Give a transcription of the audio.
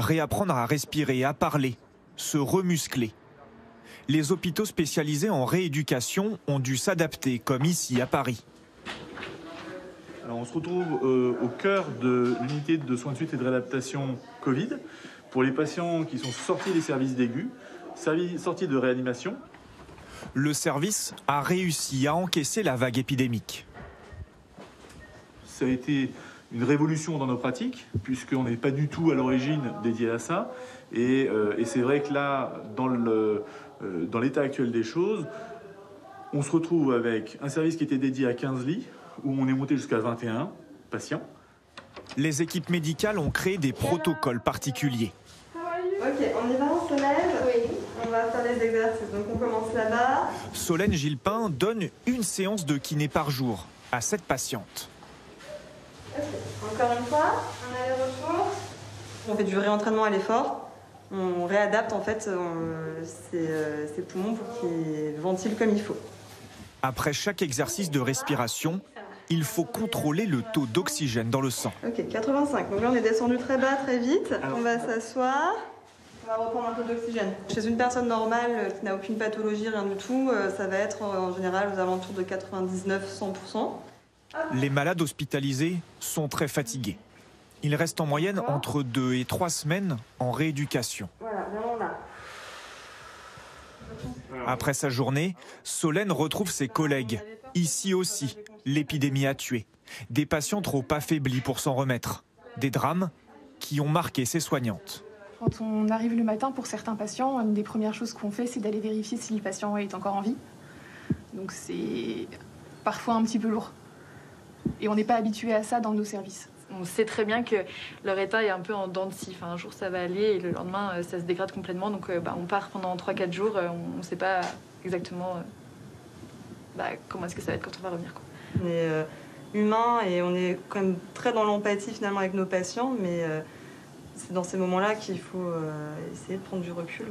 réapprendre à respirer, à parler, se remuscler. Les hôpitaux spécialisés en rééducation ont dû s'adapter, comme ici à Paris. Alors on se retrouve au cœur de l'unité de soins de suite et de réadaptation Covid pour les patients qui sont sortis des services d'aigus, sortis de réanimation. Le service a réussi à encaisser la vague épidémique. Ça a été une révolution dans nos pratiques, puisqu'on n'est pas du tout à l'origine dédié à ça. Et c'est vrai que là, dans l'état actuel des choses, on se retrouve avec un service qui était dédié à 15 lits, où on est monté jusqu'à 21 patients. Les équipes médicales ont créé des protocoles particuliers. Ok, on y va, on se lève. Oui. On va faire les exercices. Donc on commence là-bas. Solène Gilpin donne une séance de kiné par jour à cette patiente. Okay. Encore une fois, un aller-retour. On fait du réentraînement à l'effort. On réadapte en fait ses poumons pour qu'ils ventilent comme il faut. Après chaque exercice de respiration, il faut contrôler le taux d'oxygène dans le sang. Ok, 85. Donc là, on est descendu très bas, très vite. On va s'asseoir. On va reprendre un peu d'oxygène. Chez une personne normale qui n'a aucune pathologie, rien du tout, ça va être en général aux alentours de 99-100%. Les malades hospitalisés sont très fatigués. Ils restent en moyenne entre 2 et 3 semaines en rééducation. Voilà, vraiment là. Après sa journée, Solène retrouve ses collègues. Ici aussi, l'épidémie a tué. Des patients trop affaiblis pour s'en remettre. Des drames qui ont marqué ses soignantes. Quand on arrive le matin, pour certains patients, une des premières choses qu'on fait, c'est d'aller vérifier si le patient est encore en vie. Donc c'est parfois un petit peu lourd. Et on n'est pas habitué à ça dans nos services. On sait très bien que leur état est un peu en dents de scie. Enfin, un jour, ça va aller et le lendemain, ça se dégrade complètement. Donc, on part pendant 3-4 jours. On ne sait pas exactement comment est-ce que ça va être quand on va revenir, quoi. On est humain et on est quand même très dans l'empathie finalement avec nos patients. Mais c'est dans ces moments-là qu'il faut essayer de prendre du recul.